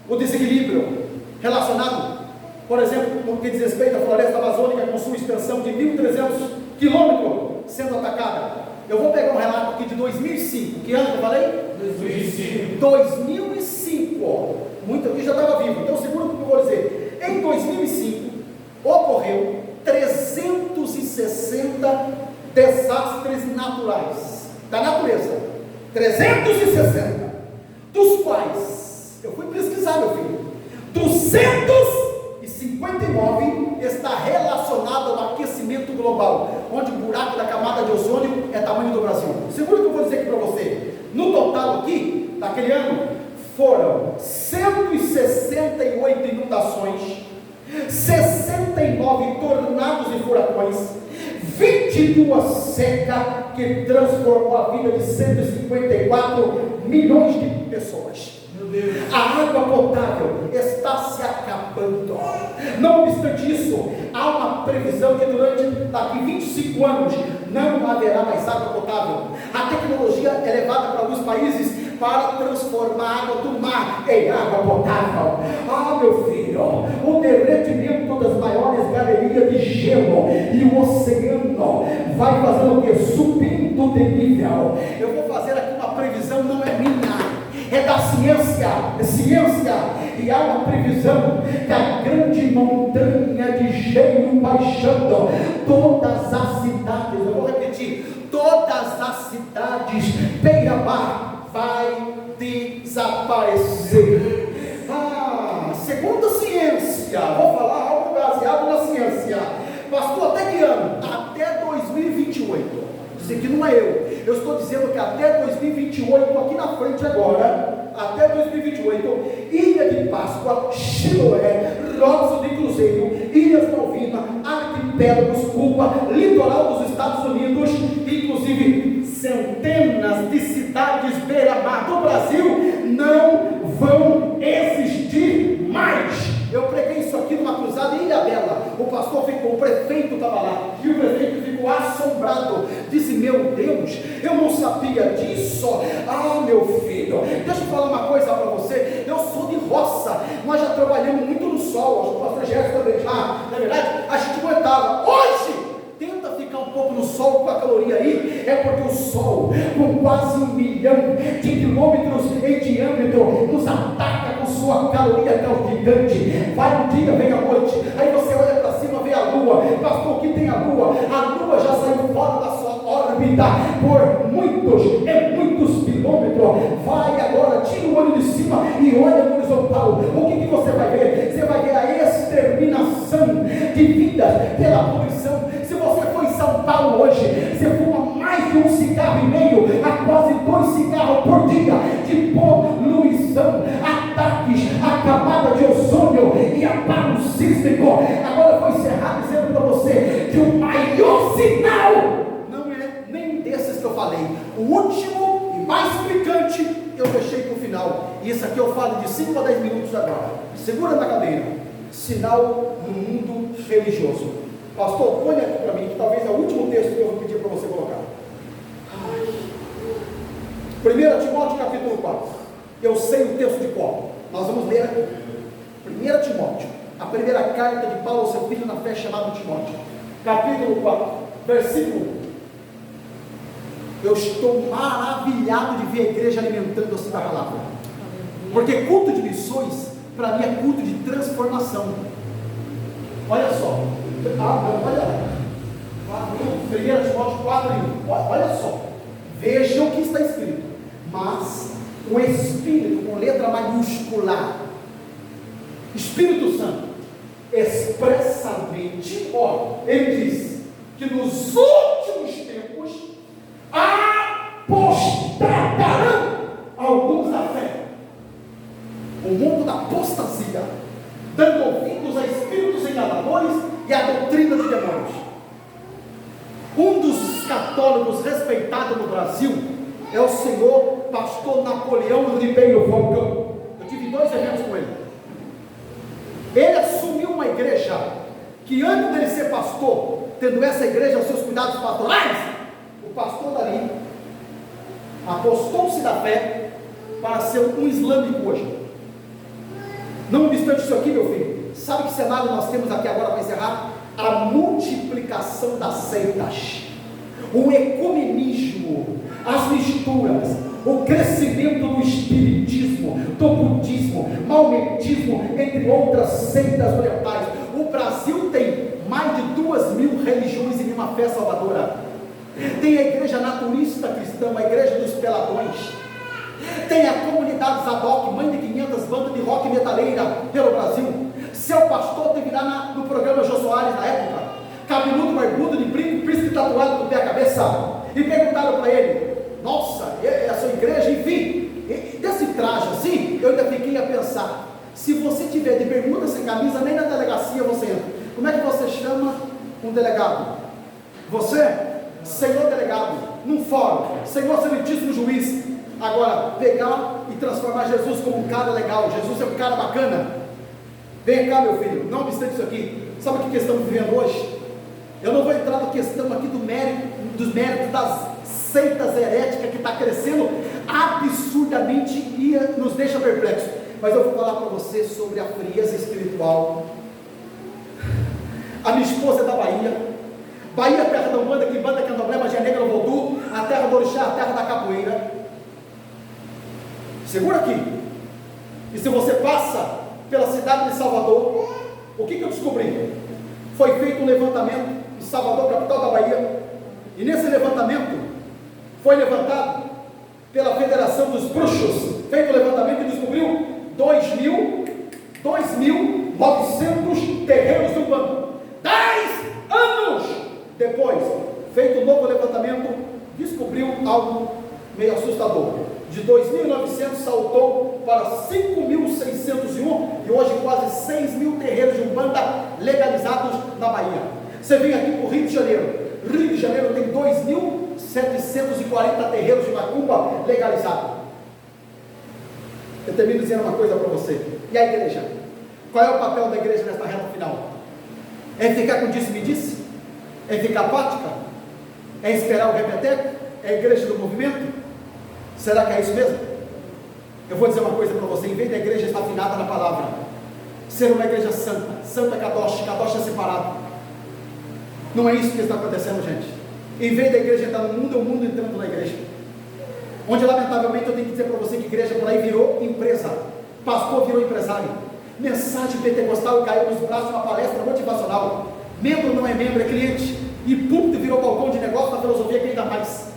o desequilíbrio relacionado, por exemplo, no que diz respeito à floresta amazônica, com sua extensão de 1.300 quilômetros sendo atacada. Eu vou pegar um relato aqui de 2005. Que ano que eu falei? 2005. Muito aqui já estava vivo, então segura o que eu vou dizer. Em 2005 ocorreu 360 desastres naturais da natureza. 360, dos quais eu fui pesquisar, meu filho, 259 está relacionado ao aquecimento global, onde o buraco da camada de ozônio é tamanho do Brasil. Segura o que eu vou dizer aqui para você. No total aqui, daquele ano, foram 168 inundações, 69 tornados e furacões, 22 secas que transformou a vida de 154 milhões de pessoas. A água potável está se acabando. Não obstante isso, há uma previsão que daqui 25 anos não haverá mais água potável. A tecnologia é levada para alguns países para transformar a água do mar em água potável. Meu filho, o derretimento das maiores galerias de gelo e o oceano vai fazendo o que? Subindo de nível. Eu vou fazer aqui uma previsão, não é minha, é da ciência, e há uma previsão que a grande montanha de gelo baixando, todas as cidades, eu vou repetir, todas as cidades, Beira-Mar vai desaparecer. Segundo a ciência, vou falar algo baseado na ciência, pastor, até que ano? Até 2028. Isso aqui não é eu estou dizendo que até 2028, aqui na frente agora, até 2028, Ilha de Páscoa, Chiloé, Rosa de Cruzeiro, Ilhas Malvinas, arquipélagos, Cuba, litoral dos Estados Unidos, inclusive centenas de cidades beira-mar do Brasil não vão existir mais. Eu preguei isso aqui numa cruzada em Ilhabela. O pastor ficou, o prefeito estava lá, e o prefeito ficou assombrado, disse: meu Deus, eu não sabia disso. Meu filho, deixa eu falar uma coisa para você, eu sou de roça, nós já trabalhamos muito no sol, acho que o pastor Gerson também já, na verdade, a gente aguentava. Hoje, tenta ficar um pouco no sol com a caloria aí, é porque o sol, com quase 1 milhão de quilômetros em diâmetro, nos ataca com sua caloria calcitante. Vai um dia, vem a noite, aí você olha para cima, vê a lua. Pastor, o que tem a lua? A lua já saiu fora da sua órbita por muitos quilômetros. Vai agora, tira o olho de cima e olha no horizontal. O que você vai ver? Você vai ver a exterminação de vidas pela poluição. Se você for em São Paulo hoje, você fuma mais de 1,5 cigarro a quase 2 cigarros por dia de poluição, ataques à camada de ozônio e abalo sísmico. Agora eu vou encerrar dizendo para você que o maior sinal não é nem desses que eu falei. O último e mais picante eu deixei para o final. E isso aqui eu falo de 5 a 10 minutos agora. Segura na cadeira. Sinal no mundo religioso. Pastor, põe aqui para mim, que talvez é o último texto que eu vou pedir para você colocar. 1 Timóteo capítulo 4. Eu sei o texto de cor. Nós vamos ler aqui. 1 Timóteo, a primeira carta de Paulo ao seu filho na fé, chamado Timóteo. Capítulo 4, versículo 1. Eu estou maravilhado de ver a igreja alimentando assim da palavra. Porque culto de missões, para mim, é culto de transformação. Olha só. Olha. 1 Timóteo 4, 1. Olha só. Veja o que está escrito. Mas o Espírito, com letra maiúscula, Espírito Santo, expressamente, ele diz que nos últimos tempos apostatarão alguns da fé. O mundo da apostasia, dando ouvidos a espíritos enganadores e a doutrina de demônios. Um dos católicos respeitados no Brasil é o senhor pastor Napoleão Ribeiro Falcão. Eu tive 2 eventos com ele. Ele assumiu uma igreja que, antes dele ser pastor, tendo essa igreja aos seus cuidados pastorais, o pastor dali apostou-se da fé para ser um islâmico hoje. Não obstante isso aqui, meu filho, sabe que cenário nós temos aqui agora para encerrar? A multiplicação das seitas, o ecumenismo, as misturas, o crescimento do espiritismo, do budismo, maometismo, entre outras seitas orientais. O Brasil tem mais de 2.000 religiões e nenhuma fé salvadora. Tem a igreja naturista cristã, a igreja dos peladões, tem a comunidade Zadok, mãe de 500 bandas de rock metaleira pelo Brasil. Seu pastor teve lá no programa Jô Soares na época, cabeludo, barbudo, de brinco, príncipe tatuado do pé à cabeça, e perguntaram para ele: nossa, é a sua igreja, enfim, desse traje assim, eu ainda fiquei a pensar, se você tiver de bermuda sem camisa, nem na delegacia você entra. Como é que você chama um delegado? Você, senhor delegado, num fórum, senhor santíssimo juiz. Agora, pegar e transformar Jesus como um cara legal, Jesus é um cara bacana. Vem cá, meu filho, não obstante isso aqui, sabe o que estamos vivendo hoje? Eu não vou entrar na questão aqui dos méritos das seitas heréticas que está crescendo absurdamente e nos deixa perplexos, mas eu vou falar para você sobre a frieza espiritual. A minha esposa é da Bahia, terra da Umbanda, Quimbanda, Candomblé, Magia Negra, Vodú, a terra do Orixá, a terra da capoeira. Segura aqui. E se você passa pela cidade de Salvador, o que eu descobri? foi feito um levantamento em Salvador, capital da Bahia, e nesse levantamento foi levantado pela Federação dos Bruxos, feito o levantamento e descobriu 2.900 terreiros de Umbanda. 10 anos depois, feito um novo levantamento, descobriu algo meio assustador. De 2.900 saltou para 5.601 e hoje quase 6.000 terreiros de Umbanda legalizados na Bahia. Você vem aqui para o Rio de Janeiro. Rio de Janeiro tem 2.740 terreiros de macumba legalizados. Eu termino dizendo uma coisa para você. E a igreja? Qual é o papel da igreja nesta reta final? É ficar com disse-me-disse? É ficar apática? É esperar o repeteco? É a igreja do movimento? Será que é isso mesmo? Eu vou dizer uma coisa para você. Em vez da igreja estar afinada na palavra, ser uma igreja santa, santa Kadosh, Kadosh é separado. Não é isso que está acontecendo, gente. Em vez da igreja entrar no mundo, é o mundo entrando na igreja. Onde, lamentavelmente, eu tenho que dizer para você que a igreja por aí virou empresa. Pastor virou empresário. Mensagem pentecostal caiu nos braços de uma palestra motivacional. Membro não é membro, é cliente. E púlpito virou balcão de negócio na filosofia que ainda mais.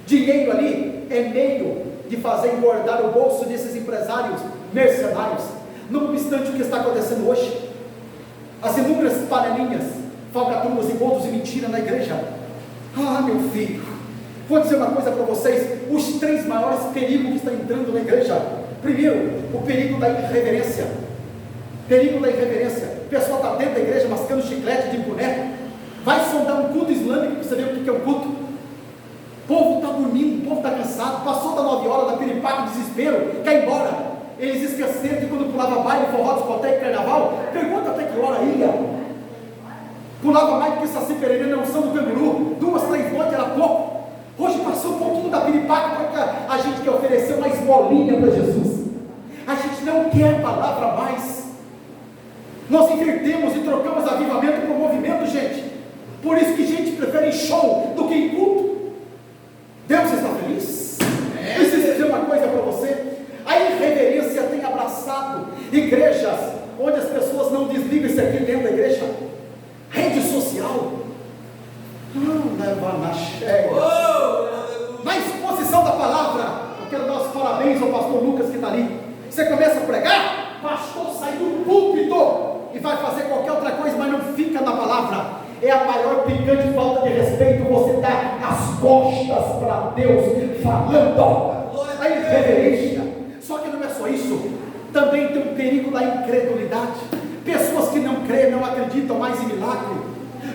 Dinheiro ali é meio de fazer engordar o bolso desses empresários mercenários. Não obstante o que está acontecendo hoje, as inúmeras panelinhas, falcatruas e bodos e mentira na igreja. Ah, meu filho, vou dizer uma coisa para vocês: os 3 maiores perigos que estão entrando na igreja. Primeiro, o perigo da irreverência. Perigo da irreverência. O pessoal está dentro da igreja mascando chiclete de boneco. Vai sondar um culto islâmico para você ver o que é um culto. O povo está dormindo, o povo está cansado, passou das 9 horas da piripaque, desespero, quer ir embora. Eles esqueceram que quando pulava baile, forró, discoteca, carnaval, pergunta até que hora ia. Pulava mais do que Saci Pereira na unção do canguru, 2, 3 noites era pouco. Hoje passou um pouquinho da piripaque, porque a gente quer oferecer uma esmolinha para Jesus. A gente não quer palavra mais. Nós invertemos e trocamos avivamento por movimento, gente. Por isso que gente prefere em show do que em culto. Deus está feliz? Preciso dizer uma coisa para você. A irreverência tem abraçado igrejas onde as pessoas não desligam isso aqui dentro da igreja. Rede social. Na exposição da palavra, eu quero dar os parabéns ao pastor Lucas que está ali. Você começa a pregar, pastor sai do púlpito e vai fazer qualquer outra coisa, mas não fica na palavra. É a maior picante falta de respeito você dar as costas para Deus falando. A irreverência. Só que não é só isso, também tem um perigo da incredulidade. Pessoas que não creem, não acreditam mais em milagre,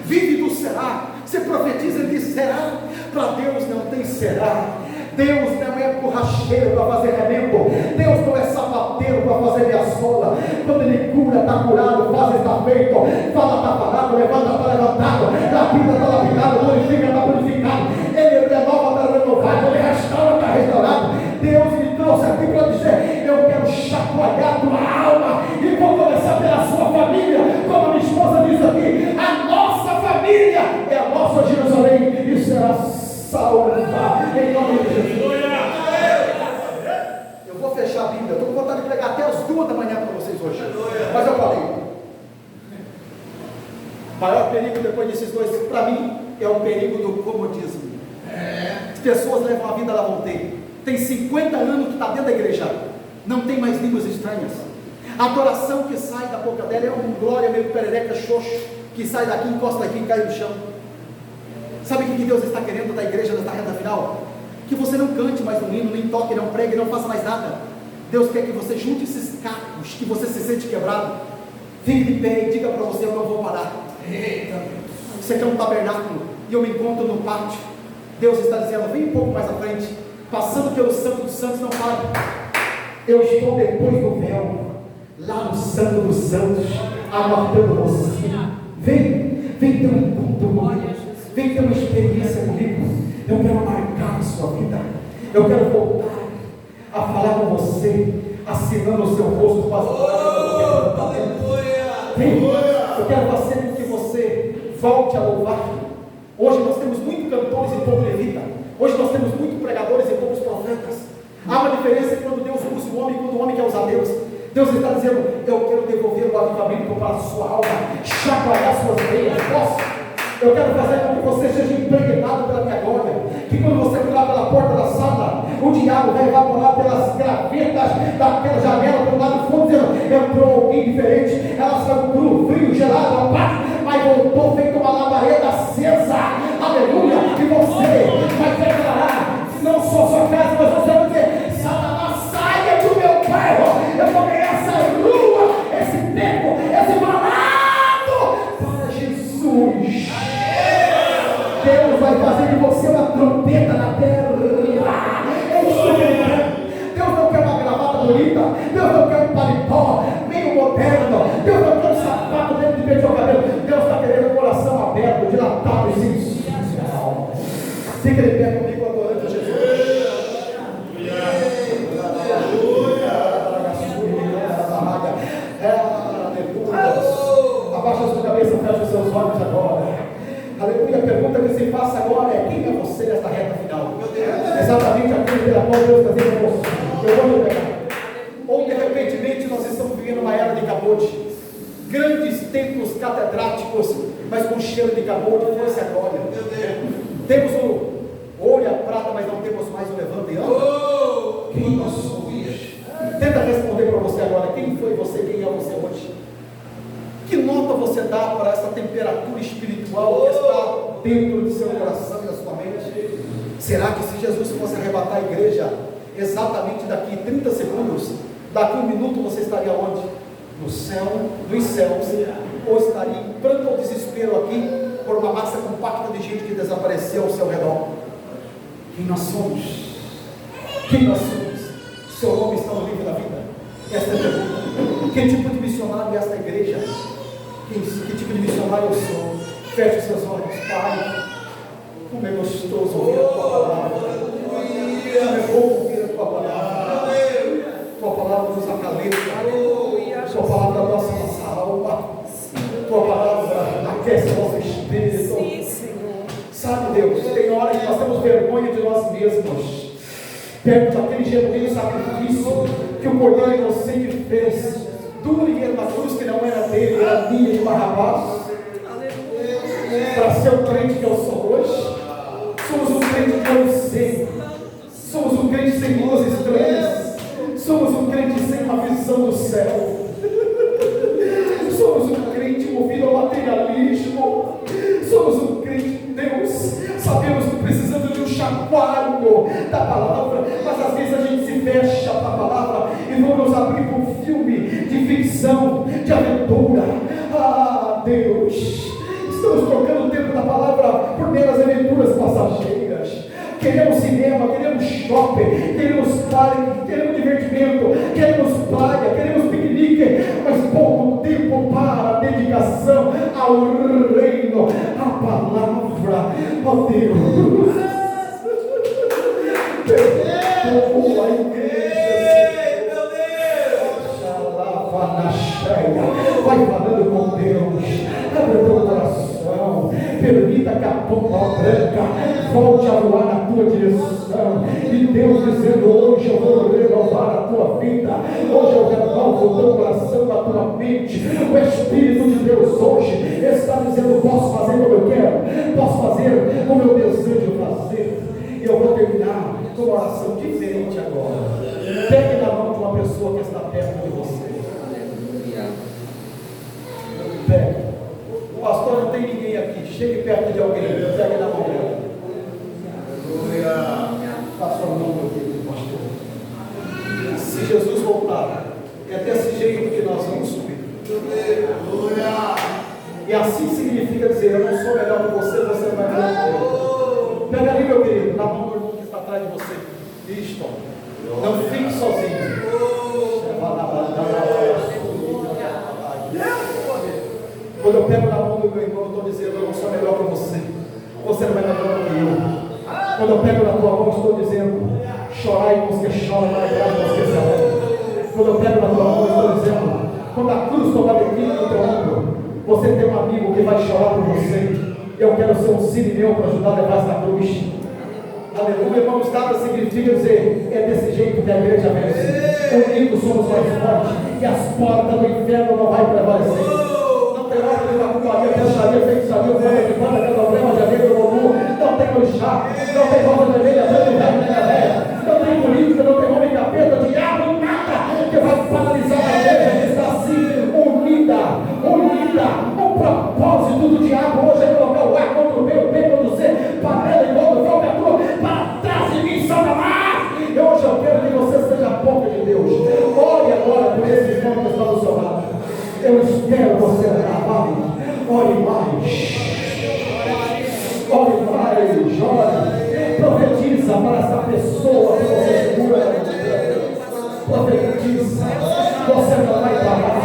vive do será. Você profetiza e diz será. Para Deus não tem será. Deus não é borracheiro para fazer remendo. Deus não é sapateiro para fazer minha sola. Quando Ele cura, está curado, faz, está feito. Fala, está falado, levanta, está levantado. Lapida, está lapidado, purifica, está purificado. Ele renova, está renovado. Ele restaura, está restaurado. Deus me trouxe aqui para dizer: eu quero chacoalhar tua alma. E vou começar pela sua família. Como a minha esposa diz aqui: a nossa família é a nossa Jerusalém e será salva em nome de Jesus. Eu vou fechar a Bíblia. Estou com vontade de pregar até as 2 da manhã para vocês hoje, mas eu falei. O maior perigo depois desses dois, para mim, é o perigo do comodismo. As pessoas levam a vida, elas vão ter. Tem 50 anos que está dentro da igreja, não tem mais línguas estranhas. A adoração que sai da boca dela é um glória meio perereca xoxo, que sai daqui, encosta aqui e cai no chão. Sabe o que Deus está querendo da igreja nesta reta final? Que você não cante mais no hino, nem toque, não pregue, não faça mais nada. Deus quer que você junte esses cacos, que você se sente quebrado. Fique de pé e diga para você: eu não vou parar. Eita, você quer um tabernáculo e eu me encontro no pátio. Deus está dizendo: vem um pouco mais à frente, passando pelo Santo dos Santos, não pare. Eu estou depois do véu, lá no Santo dos Santos, aguardando você. Vem ter um encontro comigo, vem ter uma experiência comigo. Eu quero marcar a sua vida, eu quero voltar a falar com você, assinando o seu rosto com as palavras. Vem, eu quero fazer com que você volte a louvar. Hoje nós temos muitos cantores e pouco levita. Hoje nós temos muitos pregadores e poucos profetas. Há uma diferença quando Deus usa o homem e quando o homem quer usar Deus. Deus está dizendo: eu quero devolver o avivamento para a sua alma, chacoalhar suas veias. Posso? Eu quero fazer com que você seja impregnado pela minha glória. Que quando você entrar pela porta da sala, o diabo vai evaporar pelas gravetas daquela janela, pelo lado do fundo, dizendo: entrou alguém diferente. Ela saiu cru, frio, gelado, apático, mas voltou feito uma labareda acesa. Aleluia! E você vai declarar: não só sua casa, mas você vai dizer: Satanás, saia do meu bairro. Eu vou ganhar essa rua, esse tempo, esse balado para Jesus. Deus vai fazer de você uma trompeta na terra. É isso que Deus não quer uma gravata bonita. Deus não quer um paletó meio moderno. Deus não quer um sapato dentro de pentear o cabelo. Deus está querendo um coração aberto, dilatado e sensível. Fica de pé comigo adorando Jesus. Abaixa a sua cabeça, fecha os seus olhos agora. Aleluia. A pergunta que se faça agora é: quem é você nesta reta final? Exatamente aquilo pela qual Deus está dizendo a você: eu vou lhe pegar. Ou de repentemente nós estamos vivendo uma era de cabote, grandes templos catedráticos, mas com cheiro de cabote, força e glória. Temos o ouro e a prata, mas não temos mais o levanta e anda. Quem nós somos? Tenta responder para você agora: quem foi você, quem é você hoje? Que nota você dá para essa temperatura espiritual que está dentro do seu coração e da sua mente? Será que se Jesus fosse arrebatar a igreja exatamente daqui 30 segundos, daqui um minuto, você estaria onde? No céu, nos céus, ou estaria em pranto ou desespero aqui por uma massa compacta de gente que desapareceu ao seu redor? Quem nós somos? Quem nós somos? Seu nome está no livro da vida? Esta é a pergunta. Que tipo de missionário é esta igreja? Que tipo de missionário eu sou? Feche os seus olhos. Pai, como é gostoso ouvir a tua palavra. Como é bom ouvir a tua palavra. Tua palavra nos acalenta. Tua palavra adoça nossa alma. Tua palavra aquece nosso espírito. Sabe, Deus, tem hora que nós temos vergonha de nós mesmos, perto daquele genuíno sacrifício que o Cordeiro inocente fez. Duro e na cruz que não era dele, era minha, de Barrabás. Para ser o crente que eu sou hoje, somos um crente que eu sei. Somos um crente sem luzes estranhas. Somos um crente sem uma visão do céu. Somos um crente movido ao materialismo. Somos um crente de Deus. Sabemos que precisamos de um chacoalho da palavra, mas às vezes a gente se fecha para a palavra e vamos abrir para um filme de ficção, de aventura. Ah, Deus, estamos trocando o tempo da palavra por meras aventuras passageiras. Queremos cinema, queremos shopping, queremos parque, queremos divertimento, queremos praia, queremos piquenique, mas pouco tempo para a dedicação ao reino, à palavra. Ó Deus, perdoa a igreja, vai falando com Deus, abre o teu coração, permita que a pomba branca volte a voar na tua direção, e Deus dizendo: hoje eu vou renovar a tua vida, hoje eu renovo o teu coração, a tua mente. O Espírito de Deus hoje está dizendo: posso fazer como eu quero, posso fazer como eu desejo fazer. E eu vou terminar com uma oração diferente agora. Pegue na mão de uma pessoa que está perto de você. Pegue. Pastor, não tem ninguém aqui. Chegue perto de alguém. Pegue na mão dela. Faça a mão aqui, pastor. Se Jesus voltar, é desse jeito que nós vamos subir. E assim significa dizer: eu não sou melhor que você, você não vai melhor que eu. Pega ali, meu querido, na mão do irmão que está atrás de você. Isto. Não fique sozinho. Quando eu pego na mão do meu irmão, eu estou dizendo: eu não sou melhor que você. Você não é melhor que eu. Quando eu pego na tua mão, estou dizendo: chorai com os que choram, alegrai com os que se alegram. Quando eu pego na tua mão, estou dizendo: quando a cruz tomar aqui no teu ombro, você tem um amigo que vai chorar por você. Eu quero ser um sirineu para ajudar a levar essa cruz. Aleluia, irmãos, nada significa dizer: é desse jeito que a igreja vence. Unidos somos mais fortes. que as portas do inferno não vai prevalecer. Não tem obra de macumbaria, fecharia, feitiçaria, fogo de banda, candomblema, janeiro, volume, não tem orixá, não tem rosa vermelha, branca, velha, velha, não tem política, não tem homem capeta, diabo, nada que vai paralisar a igreja que está assim, unida. O propósito do diabo hoje é colocar o A contra o B, o B contra o C, panela e todo fogo é tudo para trás de mim, Satanás. E hoje eu quero que você seja a boca de Deus. Ore agora por esses irmãos que estão do seu lado. Eu espero você acabar. Ore mais. Ore mais. Ore. Profetiza para essa pessoa que você segura. Profetiza. Você não vai parar.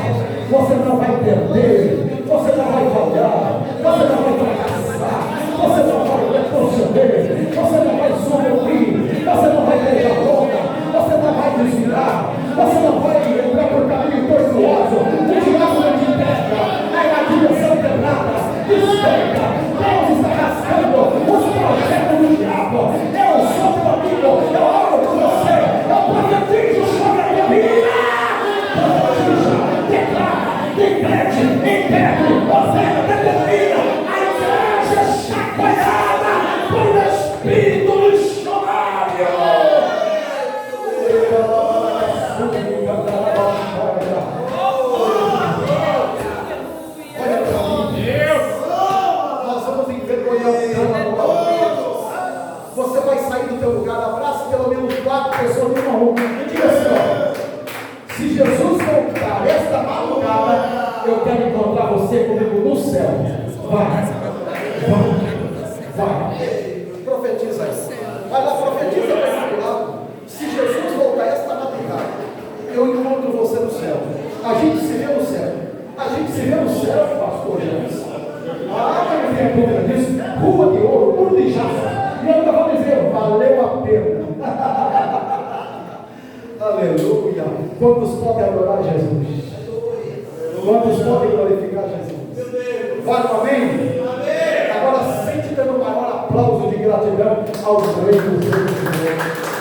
Você não vai perder. Você não vai falhar. Você não vai fracassar. Você não vai retroceder. Você não vai sucumbir. Você não vai beijar boca. Você não vai desviar. Você não vai entrar por caminho tortuoso. O diabo não te pega. A imaginação quebrada. Despeita. Deus está rasgando os projetos do diabo. Eu sou teu amigo. Eu oro por você. Eu profetizo sobre a minha vida. Profetiza. Declara. Decrete. Impede. Você determina. A igreja chacoalhada por espírito missionário. Você vai sair do teu lugar, abraça pelo menos 4 pessoas de uma rua e diga assim: ó, se Jesus voltar esta madrugada, eu quero encontrar você comigo no céu. Vai. Profetiza isso. Vai lá, profetiza para esse lado. Se Jesus voltar esta madrugada, eu encontro você no céu. A gente se vê no céu. A gente se vê no céu, pastor James. Ah, mas não tem dúvida disso. Rua de ouro, muro de jaspe. E eu ainda vou dizer, valeu a pena. Aleluia. Quantos podem adorar Jesus? Quantos podem glorificar Jesus? Vai, amém? Agora sente dando o maior aplauso de gratidão aos reis dos reis.